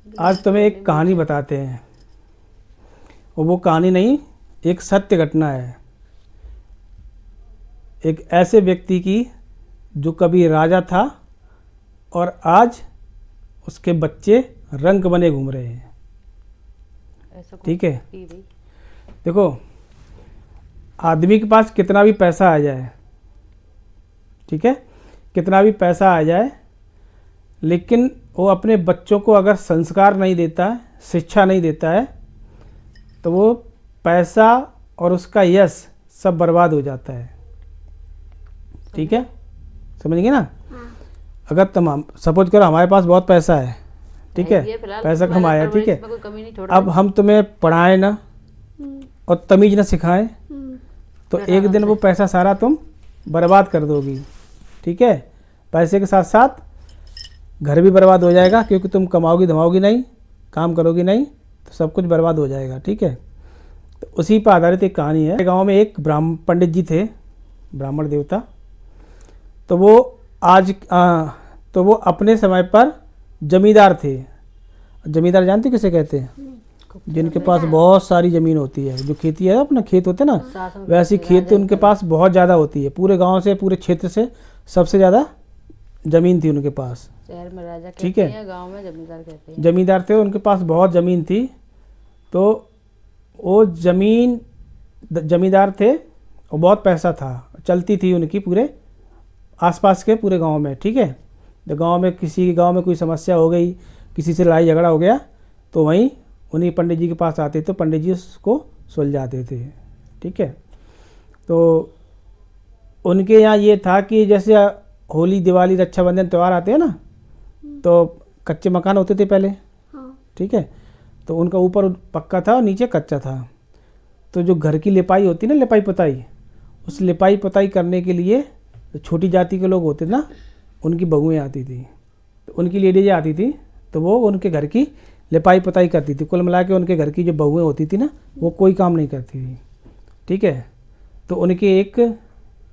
आज तुम्हें एक कहानी बताते हैं, और वो कहानी नहीं, एक सत्य घटना है। एक ऐसे व्यक्ति की जो कभी राजा था और आज उसके बच्चे रंक बने घूम रहे हैं। ठीक है, देखो, आदमी के पास कितना भी पैसा आ जाए, ठीक है, कितना भी पैसा आ जाए, लेकिन वो अपने बच्चों को अगर संस्कार नहीं देता है, शिक्षा नहीं देता है, तो वो पैसा और उसका यश सब बर्बाद हो जाता है। ठीक है, समझेंगे ना? अगर तुम सपोज करो हमारे पास बहुत पैसा है, ठीक है, पैसा कमाया, ठीक है, अब हम तुम्हें पढ़ाएं ना और तमीज ना सिखाएं, तो एक दिन वो पैसा सारा तुम बर्बाद कर दोगी। ठीक है, पैसे के साथ साथ घर भी बर्बाद हो जाएगा, क्योंकि तुम कमाओगी धमाओगी नहीं, काम करोगी नहीं, तो सब कुछ बर्बाद हो जाएगा। ठीक है, तो उसी पर आधारित एक कहानी है। गांव में एक पंडित जी थे, ब्राह्मण देवता। तो वो अपने समय पर जमींदार थे। जमींदार जानते किसे कहते हैं? जिनके पास बहुत सारी ज़मीन होती है, जो खेती है, अपना खेत होते हैं ना, वैसी खेत उनके पास बहुत ज़्यादा होती है। पूरे गांव से, पूरे क्षेत्र से सबसे ज़्यादा ज़मीन थी उनके पास। शहर में राजा कहते ठीक है, हैं, गांव में जमींदार कहते हैं। जमींदार थे, उनके पास बहुत ज़मीन थी। तो वो जमींदार थे और बहुत पैसा था, चलती थी उनकी पूरे आसपास के पूरे गांव में। ठीक है, तो गांव में किसी गांव में कोई समस्या हो गई, किसी से लड़ाई झगड़ा हो गया, तो वहीं उन्हीं पंडित जी के पास आते, तो पंडित जी उसको सुलझाते थे। ठीक है, तो उनके यहाँ ये था कि जैसे होली, दिवाली, रक्षाबंधन त्यौहार आते हैं ना, तो कच्चे मकान होते थे पहले। ठीक है, तो उनका ऊपर पक्का था और नीचे कच्चा था। तो जो घर की लिपाई होती ना, लिपाई पुताई, उस लिपाई पुताई करने के लिए जो छोटी जाति के लोग होते ना, उनकी बहुएँ आती थी, तो उनकी लेडीजें आती थी, तो वो उनके घर की लिपाई पुताई करती थी। कुल मिला के उनके घर की जो बहुएँ होती थी ना, वो कोई काम नहीं करती थी। ठीक है, तो उनके एक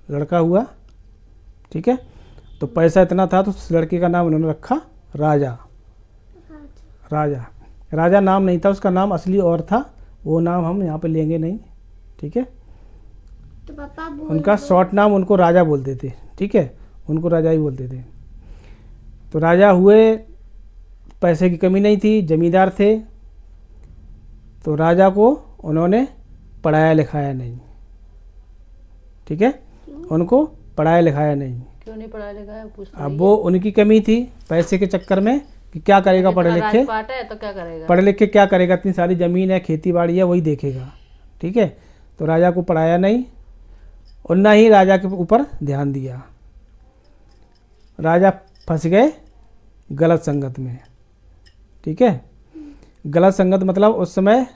लड़का हुआ। ठीक है, तो पैसा इतना था, तो उस लड़के का नाम उन्होंने रखा राजा। राजा नाम नहीं था उसका, नाम असली और था, वो नाम हम यहाँ पे लेंगे नहीं। ठीक है, तो पापा उनका शॉर्ट नाम उनको राजा बोलते थे। ठीक है, उनको राजा ही बोलते थे। तो राजा हुए, पैसे की कमी नहीं थी, जमींदार थे, तो राजा को उन्होंने पढ़ाया लिखाया नहीं। ठीक है, उनको पढ़ाया लिखाया नहीं। क्यों नहीं पढ़ा लिखा है? अब वो उनकी कमी थी पैसे के चक्कर में, कि क्या करेगा पढ़े लिखे, राजपाट है तो क्या करेगा, पढ़े लिख के क्या करेगा, इतनी सारी ज़मीन है, खेती बाड़ी है, वही देखेगा। ठीक है, तो राजा को पढ़ाया नहीं और ना ही राजा के ऊपर ध्यान दिया। राजा फंस गए गलत संगत में। ठीक है, गलत संगत मतलब उस समय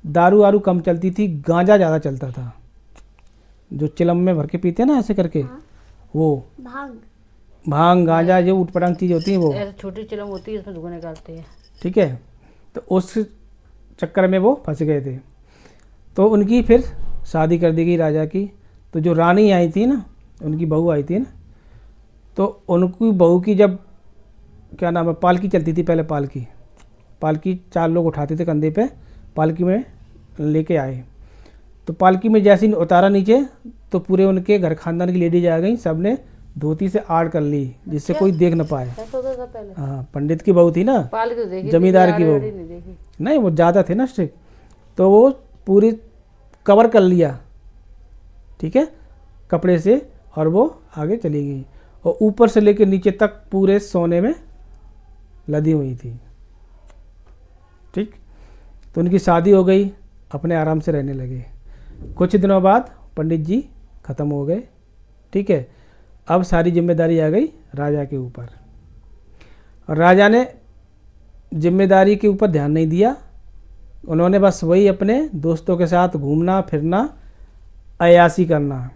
दारू वारू कम चलती थी, गांजा ज़्यादा चलता था, जो चिलम में भर के पीते हैं ना ऐसे करके। वो भांग गांजा, जो उटपटांग चीज़ होती है वो, ऐसे छोटी चिलम होती है, इसमें धुआं निकालते हैं। ठीक है, तो उस चक्कर में वो फंस गए थे। तो उनकी फिर शादी कर दी गई राजा की। तो जो रानी आई थी ना, उनकी बहू आई थी ना, तो उनकी बहू की जब क्या नाम है, पालकी चलती थी पहले, पालकी 4 लोग उठाते थे कंधे पे, पालकी में लेके आए। तो पालकी में जैसे ही उतारा नीचे, तो पूरे उनके घर खानदान की लेडीज आ गई, सब ने धोती से आड़ कर ली, जिससे कोई देख न पाए। ऐसा होता था पहले? हाँ, पंडित की बहू थी ना, पालकी तो देखी, जमींदार की बहू नहीं देखी। नहीं, वो ज़्यादा थे ना स्ट्रिक्ट, तो वो पूरी कवर कर लिया। ठीक है, कपड़े से, और वो आगे चली गई, और ऊपर से लेकर नीचे तक पूरे सोने में लदी हुई थी। ठीक, तो उनकी शादी हो गई, अपने आराम से रहने लगे। कुछ दिनों बाद पंडित जी ख़त्म हो गए। ठीक है, अब सारी जिम्मेदारी आ गई राजा के ऊपर, और राजा ने जिम्मेदारी के ऊपर ध्यान नहीं दिया। उन्होंने बस वही अपने दोस्तों के साथ घूमना फिरना, अयासी करना।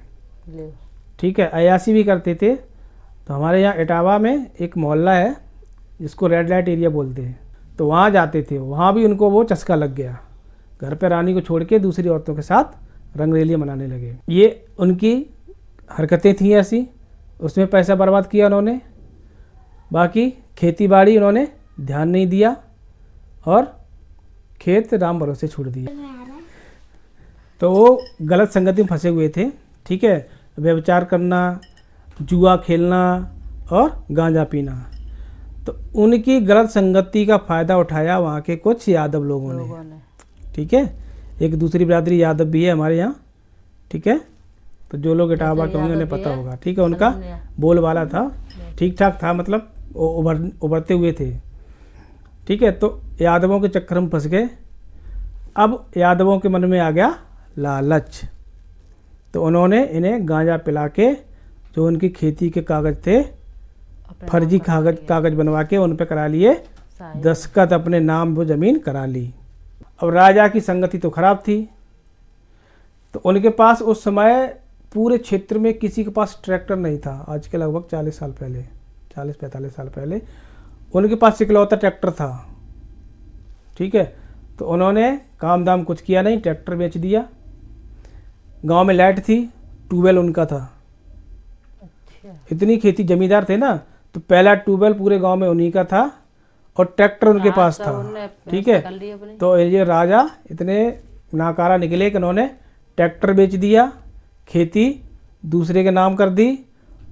ठीक है, अयासी भी करते थे। तो हमारे यहाँ इटावा में एक मोहल्ला है जिसको रेड लाइट एरिया बोलते हैं, तो वहाँ जाते थे। वहाँ भी उनको वो चस्का लग गया, घर पे रानी को छोड़ के दूसरी औरतों के साथ रंगरेलियाँ मनाने लगे। ये उनकी हरकतें थी ऐसी, उसमें पैसा बर्बाद किया उन्होंने। बाकी खेती बाड़ी उन्होंने ध्यान नहीं दिया। और खेत राम भरोसे छोड़ दिए। तो वो गलत संगति में फंसे हुए थे, ठीक है, व्यभिचार करना, जुआ खेलना और गांजा पीना। तो उनकी गलत संगति का फ़ायदा उठाया वहाँ के कुछ यादव लोगों ने, ठीक है। एक दूसरी बिरादरी यादव भी है हमारे यहाँ, ठीक है। तो जो लोग इटावा के होंगे उन्हें पता होगा, ठीक है। उनका बोलबाला था, ठीक ठाक था, मतलब उभरते हुए थे, ठीक है। तो यादवों के चक्कर में फंस गए। अब यादवों के मन में आ गया लालच, तो उन्होंने इन्हें गांजा पिला के जो उनकी खेती के कागज़ थे, फर्जी कागज़ बनवा के उन पे करा लिए दस्तखत, अपने नाम वो ज़मीन करा ली। अब राजा की संगति तो खराब थी, तो उनके पास उस समय पूरे क्षेत्र में किसी के पास ट्रैक्टर नहीं था। आज के लगभग 40 साल पहले, 40-45 साल पहले उनके पास इकलौता ट्रैक्टर था, ठीक है। तो उन्होंने काम दाम कुछ किया नहीं, ट्रैक्टर बेच दिया। गांव में लाइट थी, ट्यूबवेल उनका था। अच्छा। इतनी खेती जमींदार थे ना, तो पहला ट्यूबवेल पूरे गांव में उन्हीं का था और ट्रैक्टर उनके पास था, ठीक है। तो ये राजा इतने नाकारा निकले कि उन्होंने ट्रैक्टर बेच दिया, खेती दूसरे के नाम कर दी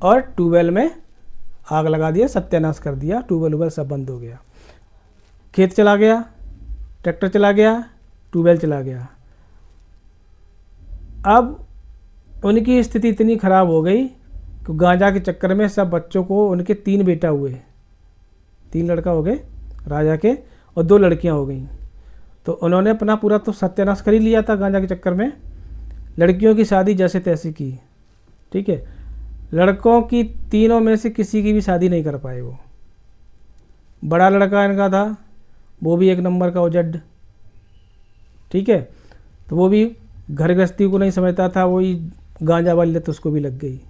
और ट्यूबवेल में आग लगा दिया, सत्यानाश कर दिया। ट्यूबवेल सब बंद हो गया, खेत चला गया, ट्रैक्टर चला गया, ट्यूबवेल चला गया। अब उनकी स्थिति इतनी ख़राब हो गई कि गांजा के चक्कर में सब बच्चों को, उनके 3 बेटा हुए, 3 लड़का हो गए राजा के और 2 लड़कियां हो गई। तो उन्होंने अपना पूरा तो सत्यानाश कर ही लिया था गांजा के चक्कर में। लड़कियों की शादी जैसे तैसे की, ठीक है। लड़कों की तीनों में से किसी की भी शादी नहीं कर पाए वो। बड़ा लड़का इनका था, वो भी 1 नंबर का उजड़, ठीक है। तो वो भी घर गृहस्थी को नहीं समझता था, वही गांजा वाली लत उसको भी लग गई।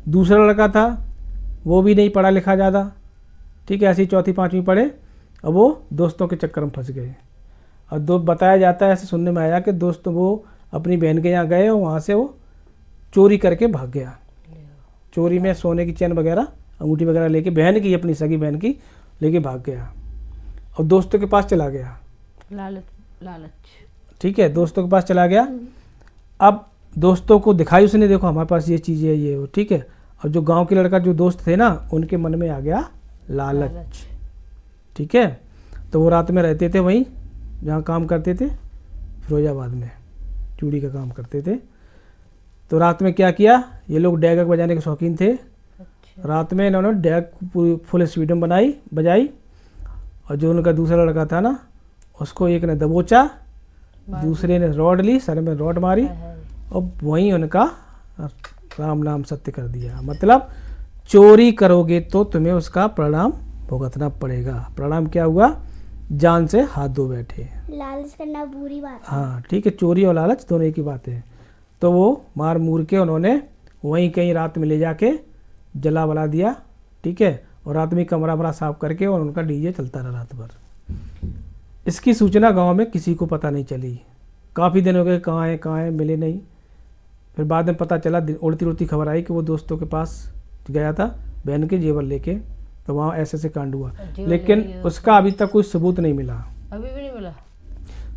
दूसरा लड़का था, वो भी नहीं पढ़ा लिखा ज़्यादा, ठीक है, ऐसी 4वीं-5वीं पढ़े। अब वो दोस्तों के चक्कर में फंस गए। और बताया जाता है, ऐसे सुनने में आया कि दोस्त वो अपनी बहन के यहाँ गए और वहाँ से वो चोरी करके भाग गया। चोरी में सोने की चैन वगैरह, अंगूठी वगैरह लेके, बहन की, अपनी सगी बहन की लेके भाग गया और दोस्तों के पास चला गया। लालच, ठीक है, दोस्तों के पास चला गया। अब दोस्तों को दिखाई उसने, देखो हमारे पास ये चीज़ है, ये वो, ठीक है। और जो गांव के लड़का जो दोस्त थे ना, उनके मन में आ गया लालच, ठीक है। तो वो रात में रहते थे वहीं जहाँ काम करते थे, फिरोजाबाद में चूड़ी का काम करते थे। तो रात में क्या किया, ये लोग डैग बजाने के शौकीन थे। रात में इन्होंने डैग पूरी फुल स्पीड में बजाई और जो उनका दूसरा लड़का था ना, उसको एक ने दबोचा, दूसरे ने रॉड ली, सर में रॉड मारी और वहीं उनका राम नाम सत्य कर दिया। मतलब चोरी करोगे तो तुम्हें उसका परिणाम भुगतना पड़ेगा। परिणाम क्या हुआ, जान से हाथ धो बैठे। लालच करना बुरी बात है। हाँ, ठीक है, चोरी और लालच दोनों एक ही बात है। तो वो मार मूर के उन्होंने वहीं कहीं रात में ले जाके जला वला दिया, ठीक है। और रात में कमरा वमरा साफ करके और उनका डीजे चलता रहा रात भर। इसकी सूचना गांव में किसी को पता नहीं चली। काफ़ी दिन हो गए, कहाँ है, मिले नहीं। फिर बाद में पता चला, उड़ती उड़ती खबर आई कि वो दोस्तों के पास गया था बहन के जेवर लेके, तो वहाँ ऐसे कांड हुआ। लेकिन उसका अभी तक कोई सबूत नहीं मिला, अभी भी नहीं मिला,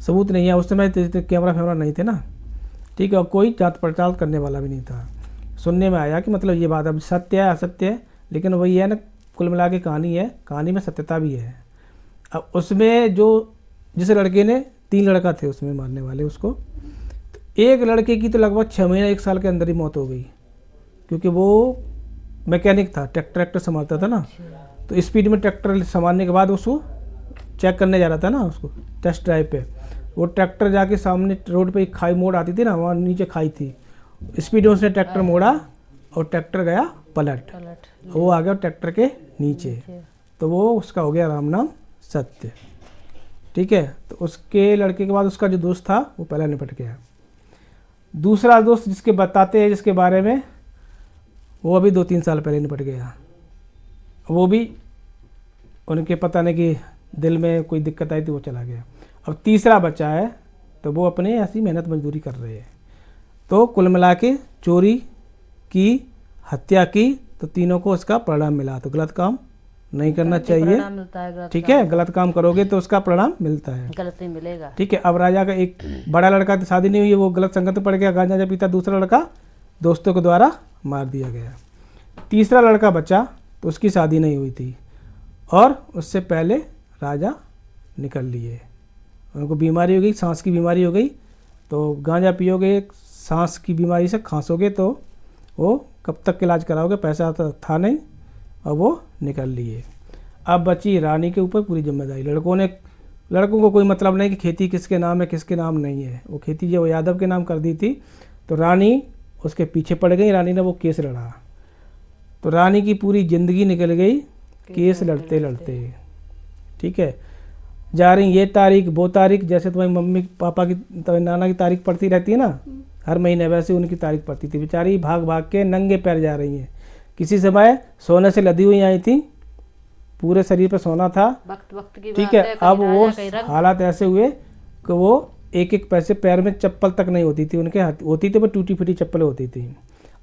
सबूत नहीं है। उस समय कैमरा फैमरा नहीं थे ना, ठीक है, और कोई जांच पड़ताल करने वाला भी नहीं था। सुनने में आया कि मतलब ये बात अब सत्य है असत्य है, लेकिन वही है ना, कुल मिला के कहानी है, कहानी में सत्यता भी है। अब उसमें जो जिस लड़के ने 3 लड़का थे उसमें मारने वाले, उसको तो एक लड़के की तो लगभग 6 महीने 1 साल के अंदर ही मौत हो गई, क्योंकि वो मैकेनिक था, ट्रैक्टर संभालता था ना। तो स्पीड में ट्रैक्टर संभालने के बाद उसको चेक करने जा रहा था ना, उसको टेस्ट ड्राइव पे, वो ट्रैक्टर जाके सामने रोड पे एक खाई मोड़ आती थी ना, वहाँ नीचे खाई थी, स्पीड में उसने ट्रैक्टर मोड़ा और ट्रैक्टर गया पलट, वो आ गया ट्रैक्टर के नीचे। तो वो उसका हो गया राम नाम सत्य, ठीक है। तो उसके लड़के के बाद उसका जो दोस्त था वो पहला निपट गया। दूसरा दोस्त जिसके बताते हैं, जिसके बारे में, वो अभी 2-3 साल पहले निपट गया। वो भी उनके पता नहीं कि दिल में कोई दिक्कत आई थी, वो चला गया। अब तीसरा बचा है, तो वो अपने ऐसी मेहनत मजदूरी कर रहे हैं। तो कुल मिला के चोरी की, हत्या की, तो तीनों को इसका परिणाम मिला। तो गलत काम नहीं करना गलती चाहिए। परिणाम मिलता है, गलत ठीक है, गलत काम करोगे तो उसका परिणाम मिलता है। गलत ही मिलेगा। ठीक है। अब राजा का एक बड़ा लड़का तो शादी नहीं हुई है, वो गलत संगत में पड़ गया, गांजा पीता। दूसरा लड़का दोस्तों के द्वारा मार दिया गया। तीसरा लड़का बचा तो उसकी शादी नहीं हुई थी और उससे पहले राजा निकल लिए। उनको बीमारी हो गई, सांस की बीमारी हो गई। तो गांजा पियोगे, सांस की बीमारी से खांसोगे तो वो कब तक इलाज कराओगे, पैसा तो था नहीं और वो निकल लिए। अब बची रानी के ऊपर पूरी जिम्मेदारी। लड़कों को कोई मतलब नहीं कि खेती किसके नाम है किसके नाम नहीं है। वो खेती जो यादव के नाम कर दी थी तो रानी उसके पीछे पड़ गई। रानी ने वो केस लड़ा तो रानी की पूरी ज़िंदगी निकल गई केस लड़ते लड़ते। ठीक है, जा रही ये तारीख वो तारीख, जैसे तुम्हारी मम्मी पापा की तुम्हारे नाना की तारीख पड़ती रहती है ना हर महीने, वैसे उनकी तारीख पड़ती थी। बेचारी भाग भाग के नंगे पैर जा रही हैं। किसी समय सोने से लदी हुई आई थी, पूरे शरीर पर सोना था। वक्त वक्त की ठीक बात है, कहीं अब राजा, वो कहीं रंग। हालात ऐसे हुए कि वो एक एक पैसे पैर में चप्पल तक नहीं होती थी उनके हाथ, होती थी पर टूटी फूटी चप्पल होती थी।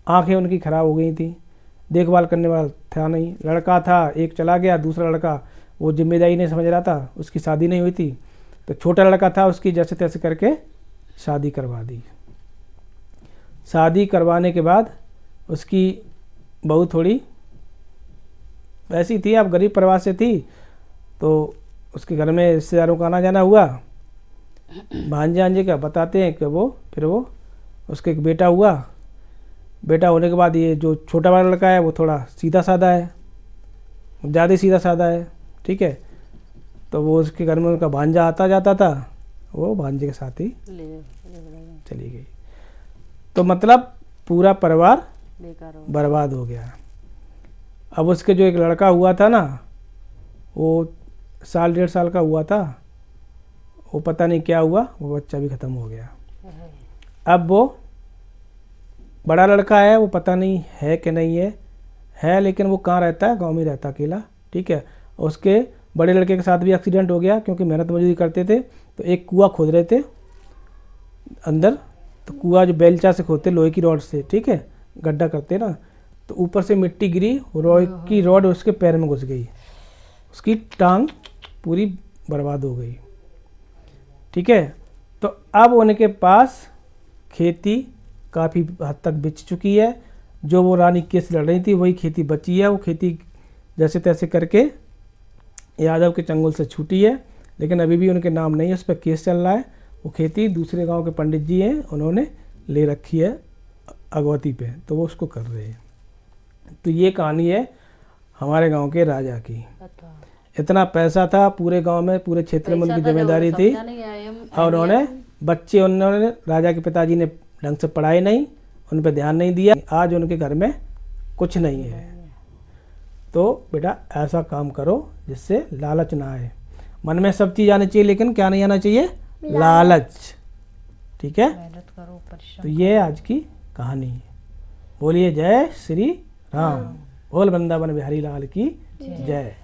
आंखें उनकी खराब हो गई थी, देखभाल करने वाला था नहीं। लड़का था, एक चला गया, दूसरा लड़का वो जिम्मेदारी नहीं समझ रहा था, उसकी शादी नहीं हुई थी। तो छोटा लड़का था, उसकी जैसे तैसे करके शादी करवा दी। शादी करवाने के बाद उसकी बहू थोड़ी वैसी थी, अब गरीब परिवार से थी, तो उसके घर में रिश्तेदारों का आना जाना हुआ। भांजे आंजे का बताते हैं कि फिर वो उसके एक बेटा हुआ। बेटा होने के बाद ये जो छोटा वाला लड़का है वो थोड़ा सीधा साधा है, ज़्यादा सीधा साधा है। ठीक है, तो वो उसके घर में उनका भांजा आता जाता था, वो भांजे के साथ ही चली गई। तो मतलब पूरा परिवार बेकार हो बर्बाद हो गया। अब उसके जो एक लड़का हुआ था ना, वो साल डेढ़ साल का हुआ था, वो पता नहीं क्या हुआ, वो बच्चा भी ख़त्म हो गया। अब वो बड़ा लड़का है, वो पता नहीं है कि नहीं है लेकिन वो कहाँ रहता है, गांव में रहता अकेला। ठीक है, उसके बड़े लड़के के साथ भी एक्सीडेंट हो गया, क्योंकि मेहनत मजदूरी करते थे। तो एक कुआं खोद रहे थे अंदर, तो कुआं जो बेलचा से खोदते लोहे की रॉड से, ठीक है, गड्ढा करते ना, तो ऊपर से मिट्टी गिरी, लोहे की रॉड उसके पैर में घुस गई, उसकी टांग पूरी बर्बाद हो गई। ठीक है, तो अब उनके पास खेती काफ़ी हद तक बिच चुकी है। जो वो रानी केस लड़ रही थी वही खेती बची है। वो खेती जैसे तैसे करके यादव के चंगुल से छूटी है, लेकिन अभी भी उनके नाम नहीं है, उस पर केस चल रहा है। वो खेती दूसरे गांव के पंडित जी हैं, उन्होंने ले रखी है अगवती पे, तो वो उसको कर रहे हैं। तो ये कहानी है हमारे गांव के राजा की। इतना पैसा था पूरे गांव में, पूरे क्षेत्र में उनकी जिम्मेदारी थी, और उन्होंने राजा के पिताजी ने ढंग से पढ़ाई नहीं, उन पर ध्यान नहीं दिया। आज उनके घर में कुछ नहीं है। तो बेटा ऐसा काम करो जिससे लालच ना आए। मन में सब चीज़ आनी चाहिए, लेकिन क्या नहीं आना चाहिए, लालच। ठीक है, मेहनत करो, परिश्रम तो ये आज की कहानी है। बोलिए जय श्री राम। बोल वृंदावन बिहारी लाल की जय।